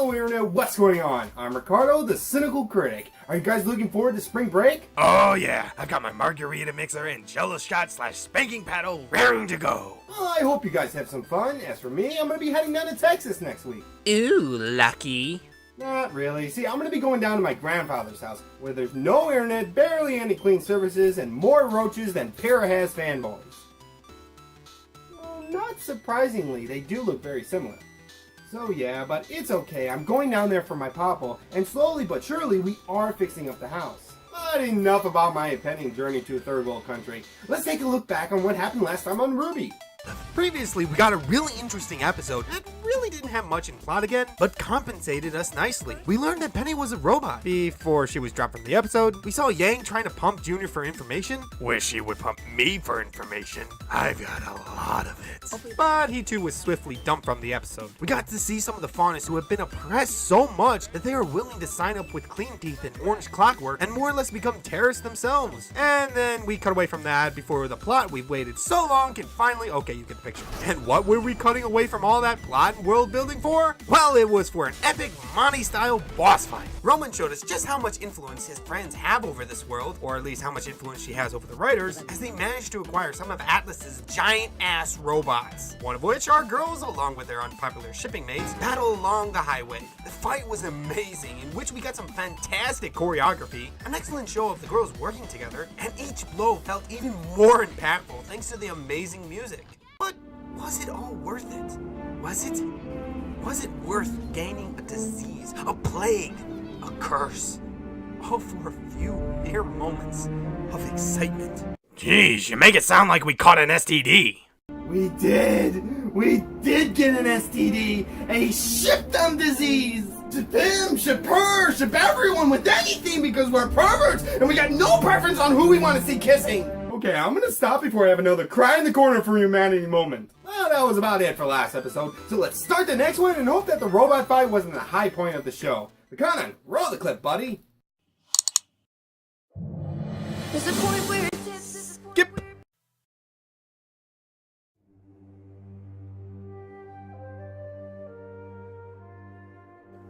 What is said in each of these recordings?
Hello Internet, what's going on? I'm Ricardo, the Cynical Critic. Are you guys looking forward to spring break? Oh yeah, I've got my margarita mixer and jello shot / spanking paddle raring to go. Well, I hope you guys have some fun. As for me, I'm going to be heading down to Texas next week. Ooh, lucky. Not really. See, I'm going to be going down to my grandfather's house, where there's no internet, barely any clean services, and more roaches than Para has fanboys. Well, not surprisingly, they do look very similar. So yeah, but it's okay. I'm going down there for my papa, and slowly but surely we are fixing up the house. But enough about my impending journey to a third world country. Let's take a look back on what happened last time on RWBY. Previously, we got a really interesting episode that really didn't have much in plot again, but compensated us nicely. We learned that Penny was a robot. Before she was dropped from the episode, we saw Yang trying to pump Junior for information. Wish he would pump me for information. I've got a lot of it. But he too was swiftly dumped from the episode. We got to see some of the faunus who have been oppressed so much that they are willing to sign up with clean teeth and orange clockwork and more or less become terrorists themselves. And then we cut away from that before the plot we've waited so long can finally... Okay, you get the picture. And what were we cutting away from all that plot and world building for? Well, it was for an epic Monty-style boss fight. Roman showed us just how much influence his friends have over this world, or at least how much influence she has over the writers, as they managed to acquire some of Atlas's giant-ass robots. One of which our girls, along with their unpopular shipping mates, battle along the highway. The fight was amazing, in which we got some fantastic choreography, an excellent show of the girls working together, and each blow felt even more impactful thanks to the amazing music. But was it all worth it? Was it? Was it worth gaining a disease, a plague, a curse, all for a few mere moments of excitement? Jeez, you make it sound like we caught an STD. We did! We did get an STD! A ship-them disease! Ship him, ship her, ship everyone with anything because we're perverts and we got no preference on who we want to see kissing! Okay, I'm gonna stop before I have another cry in the corner for humanity moment. Well, that was about it for last episode, so let's start the next one and hope that the robot fight wasn't the high point of the show. Lacondon, roll the clip, buddy. There's a point where it tips. Skip.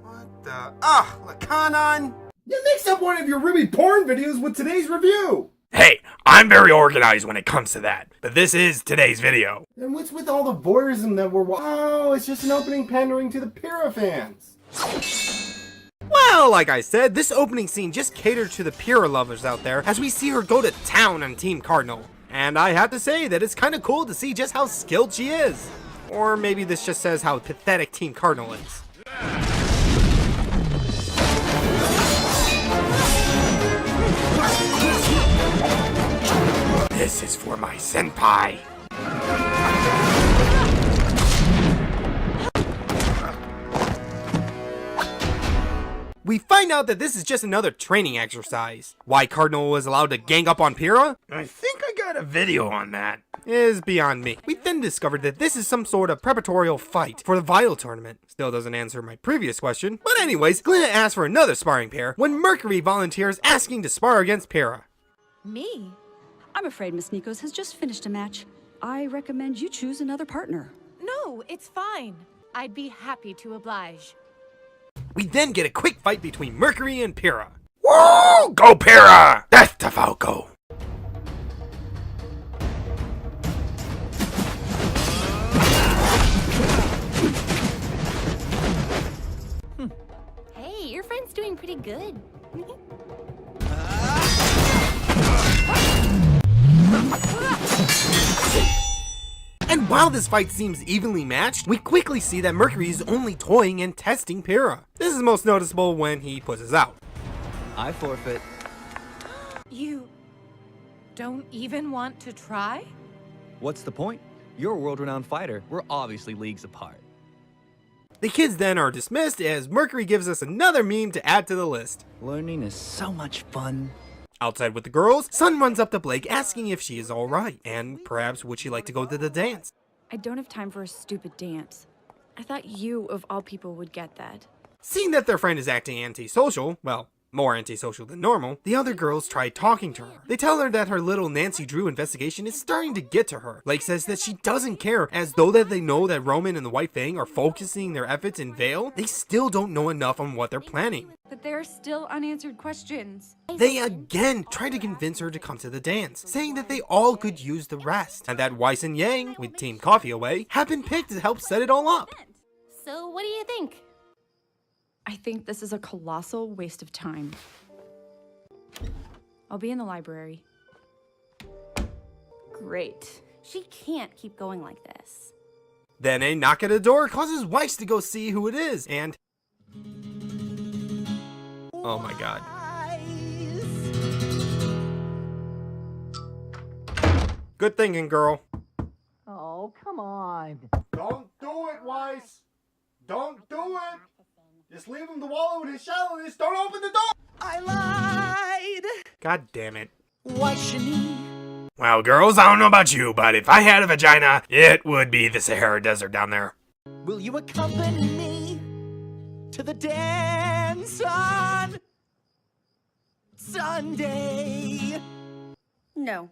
What the? Lacondon! You mixed up one of your RWBY porn videos with today's review! Hey, I'm very organized when it comes to that, but this is today's video. And what's with all the voyeurism that we're Oh, it's just an opening pandering to the Pyrrha fans. Well, like I said, this opening scene just catered to the Pyrrha lovers out there as we see her go to town on Team Cardinal. And I have to say that it's kind of cool to see just how skilled she is. Or maybe this just says how pathetic Team Cardinal is. This is for my senpai. We find out that this is just another training exercise. Why Cardinal was allowed to gang up on Pyrrha? I think I got a video on that. Is beyond me. We then discovered that this is some sort of preparatorial fight for the Vital tournament. Still doesn't answer my previous question. But anyways, Glenna asks for another sparring pair when Mercury volunteers asking to spar against Pyrrha. Me? I'm afraid Miss Nikos has just finished a match. I recommend you choose another partner. No, it's fine. I'd be happy to oblige. We then get a quick fight between Mercury and Pyrrha. Woo! Go Pyrrha! Death to Falco! Hey, your friend's doing pretty good. And while this fight seems evenly matched, we quickly see that Mercury is only toying and testing Pyrrha. This is most noticeable when he pushes out. I forfeit. You don't even want to try? What's the point? You're a world-renowned fighter. We're obviously leagues apart. The kids then are dismissed as Mercury gives us another meme to add to the list. Learning is so much fun. Outside with the girls, Sun runs up to Blake asking if she is alright, and perhaps would she like to go to the dance. I don't have time for a stupid dance. I thought you, of all people, would get that. Seeing that their friend is acting antisocial, well, More antisocial than normal, the other girls try talking to her. They tell her that her little Nancy Drew investigation is starting to get to her. Lake says that she doesn't care, as though that they know that Roman and the White Fang are focusing their efforts in Vale, they still don't know enough on what they're planning. But there are still unanswered questions. They again try to convince her to come to the dance, saying that they all could use the rest, and that Weiss and Yang, with Team Coffee away, have been picked to help set it all up. So what do you think? I think this is a colossal waste of time. I'll be in the library. Great. She can't keep going like this. Then a knock at the door causes Weiss to go see who it is, and... oh my god. Good thinking, girl. Oh, come on. Don't do it, Weiss. Don't do it. Just leave him to wallow in his shallowness. Don't open the door. I lied. God damn it. Why, Shani? Well, girls, I don't know about you, but if I had a vagina, it would be the Sahara Desert down there. Will you accompany me to the dance on Sunday? No.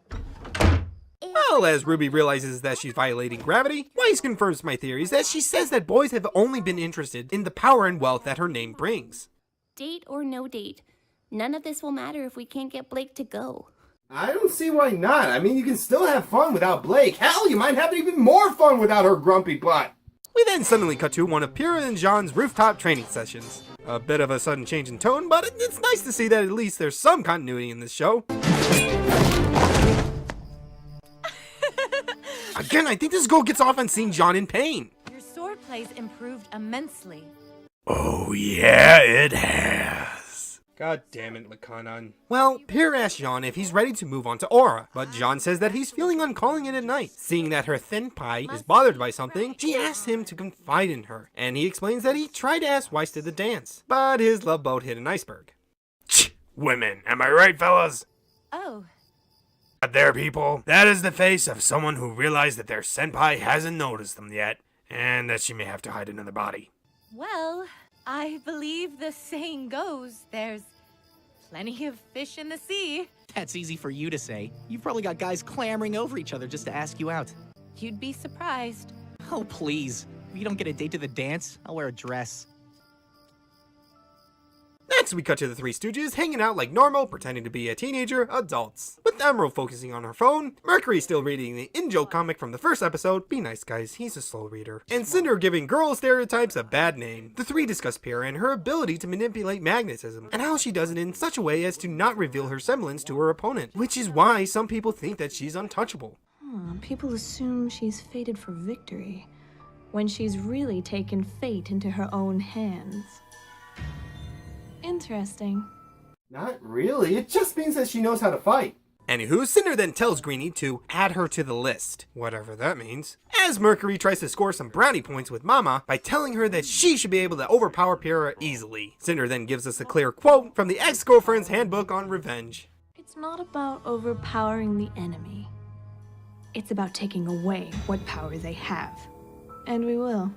Well, as Ruby realizes that she's violating gravity, Weiss confirms my theories that she says that boys have only been interested in the power and wealth that her name brings. Date or no date, none of this will matter if we can't get Blake to go. I don't see why not. I mean, you can still have fun without Blake. Hell, you might have even more fun without her grumpy butt. We then suddenly cut to one of Pyrrha and Jean's rooftop training sessions. A bit of a sudden change in tone, but it's nice to see that at least there's some continuity in this show. Again, I think this girl gets off on seeing Jean in pain. Your swordplay's improved immensely. Oh yeah, it has. God damn it, Lacondon. Well, Pierre asks Jean if he's ready to move on to Aura, but Jean says that he's feeling uncalling it at night. Seeing that her thin pie is bothered by something, she asks him to confide in her, and he explains that he tried to ask Weiss to the dance, but his love boat hit an iceberg. Women, am I right, fellas? Oh, There, people. That is the face of someone who realized that their senpai hasn't noticed them yet, and that she may have to hide another body. well, I believe the saying goes, there's plenty of fish in the sea. That's easy for you to say. You've probably got guys clamoring over each other just to ask you out. You'd be surprised. Oh, please. If you don't get a date to the dance, I'll wear a dress. Next, we cut to the Three Stooges hanging out like normal, pretending to be a teenager adults. With Emerald focusing on her phone, Mercury still reading the in-joke comic from the first episode, Be Nice Guys, he's a slow reader, and Cinder giving girl stereotypes a bad name. The three discuss Pyrrha and her ability to manipulate magnetism, and how she does it in such a way as to not reveal her semblance to her opponent, which is why some people think that she's untouchable. People assume she's fated for victory, when she's really taken fate into her own hands. Interesting. Not really. It just means that she knows how to fight. Anywho, Cinder then tells Greenie to add her to the list, whatever that means, as Mercury tries to score some brownie points with Mama by telling her that she should be able to overpower Pyrrha easily. Cinder then gives us a clear quote from the ex-girlfriend's handbook on revenge. It's not about overpowering the enemy. It's about taking away what power they have. And we will.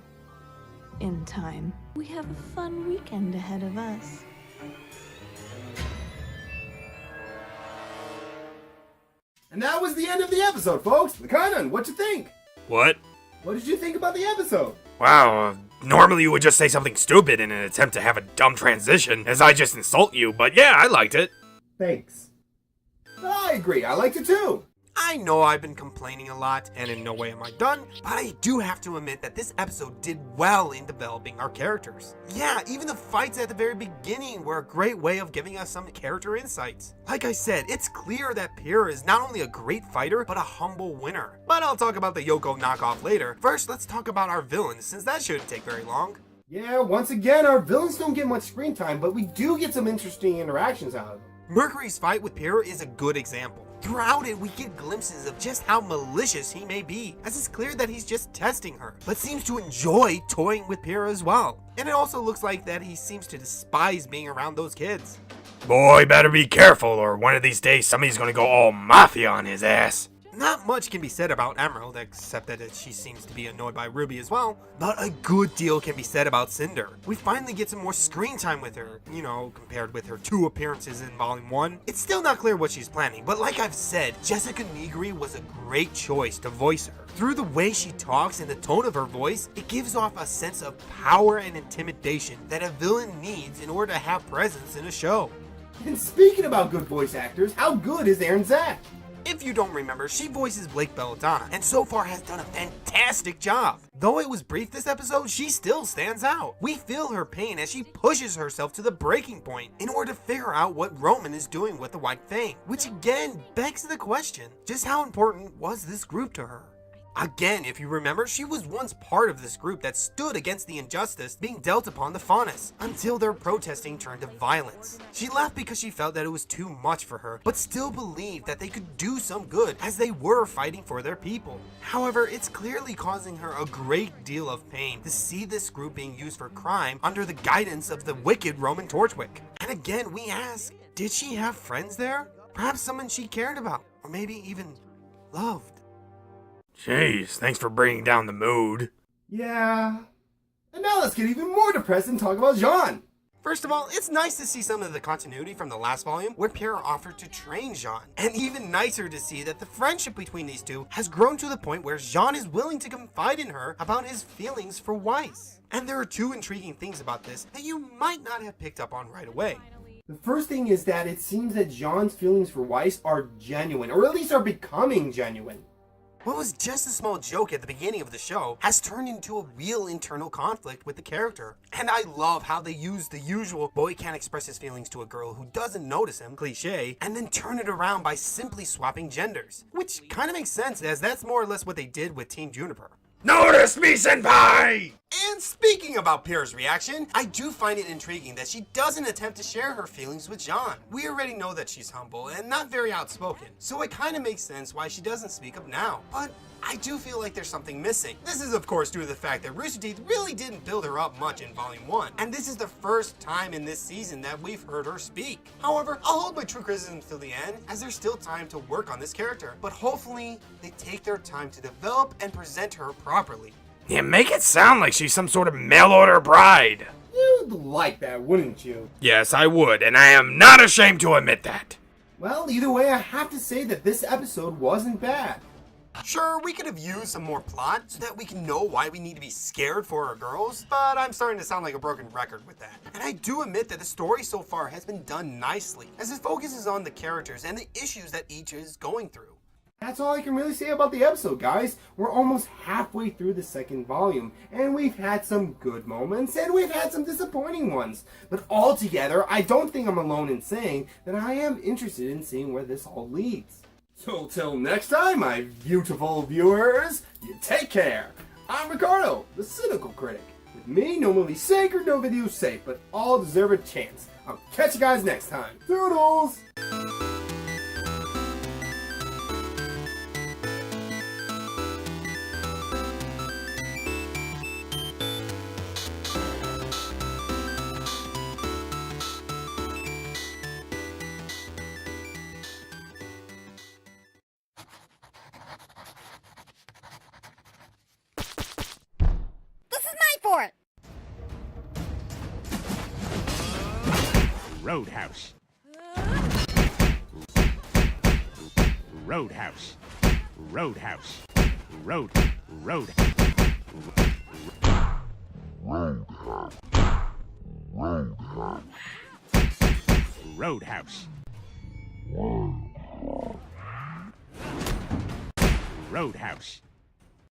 In time. We have a fun weekend ahead of us. And that was the end of the episode, folks. Lacondon, what'd you think? What? What did you think about the episode? Wow, normally you would just say something stupid in an attempt to have a dumb transition, as I just insult you, but yeah, I liked it. Thanks. I agree. I liked it too. I know I've been complaining a lot, and in no way am I done, but I do have to admit that this episode did well in developing our characters. Yeah, even the fights at the very beginning were a great way of giving us some character insights. Like I said, it's clear that Pyrrha is not only a great fighter, but a humble winner. But I'll talk about the Yoko knockoff later. First, let's talk about our villains, since that shouldn't take very long. Yeah, once again, our villains don't get much screen time, but we do get some interesting interactions out of them. Mercury's fight with Pyrrha is a good example. Throughout it, we get glimpses of just how malicious he may be, as it's clear that he's just testing her, but seems to enjoy toying with Pyrrha as well. And it also looks like that he seems to despise being around those kids. Boy, better be careful, or one of these days somebody's gonna go all mafia on his ass. Not much can be said about Emerald, except that she seems to be annoyed by Ruby as well, but a good deal can be said about Cinder. We finally get some more screen time with her, compared with her 2 appearances in Volume 1. It's still not clear what she's planning, but like I've said, Jessica Negri was a great choice to voice her. Through the way she talks and the tone of her voice, it gives off a sense of power and intimidation that a villain needs in order to have presence in a show. And speaking about good voice actors, how good is Aaron Zach? If you don't remember, she voices Blake Belladonna, and so far has done a fantastic job. Though it was brief this episode, she still stands out. We feel her pain as she pushes herself to the breaking point in order to figure out what Roman is doing with the White Fang, which again begs the question, just how important was this group to her? Again, if you remember, she was once part of this group that stood against the injustice being dealt upon the Faunus, until their protesting turned to violence. She left because she felt that it was too much for her, but still believed that they could do some good as they were fighting for their people. However, it's clearly causing her a great deal of pain to see this group being used for crime under the guidance of the wicked Roman Torchwick. And again, we ask, did she have friends there? Perhaps someone she cared about, or maybe even loved? Jeez, thanks for bringing down the mood. Yeah. And now let's get even more depressed and talk about Jean. First of all, it's nice to see some of the continuity from the last volume where Pierre offered to train Jean. And even nicer to see that the friendship between these two has grown to the point where Jean is willing to confide in her about his feelings for Weiss. And there are 2 intriguing things about this that you might not have picked up on right away. The first thing is that it seems that Jean's feelings for Weiss are genuine, or at least are becoming genuine. What was just a small joke at the beginning of the show has turned into a real internal conflict with the character. And I love how they use the usual boy can't express his feelings to a girl who doesn't notice him cliche, and then turn it around by simply swapping genders. Which kind of makes sense, as that's more or less what they did with Team Juniper. Notice me, senpai! And speaking about Pierre's reaction, I do find it intriguing that she doesn't attempt to share her feelings with Jean. We already know that she's humble and not very outspoken, so it kind of makes sense why she doesn't speak up now. But I do feel like there's something missing. This is of course due to the fact that Rooster Teeth really didn't build her up much in Volume 1, and this is the first time in this season that we've heard her speak. However, I'll hold my true criticisms till the end, as there's still time to work on this character, but hopefully they take their time to develop and present her properly. You make it sound like she's some sort of mail-order bride. You'd like that, wouldn't you? Yes, I would, and I am not ashamed to admit that. Well, either way, I have to say that this episode wasn't bad. Sure, we could have used some more plot so that we can know why we need to be scared for our girls, but I'm starting to sound like a broken record with that. And I do admit that the story so far has been done nicely, as it focuses on the characters and the issues that each is going through. That's all I can really say about the episode, guys. We're almost halfway through the second volume, and we've had some good moments, and we've had some disappointing ones. But altogether, I don't think I'm alone in saying that I am interested in seeing where this all leads. So till next time, my beautiful viewers, you take care. I'm Ricardo, the Cynical Critic. With me, no movie sacred, no video safe, but all deserve a chance. I'll catch you guys next time. Toodles! Roadhouse. Roadhouse. Roadhouse. Roadhouse. Roadhouse.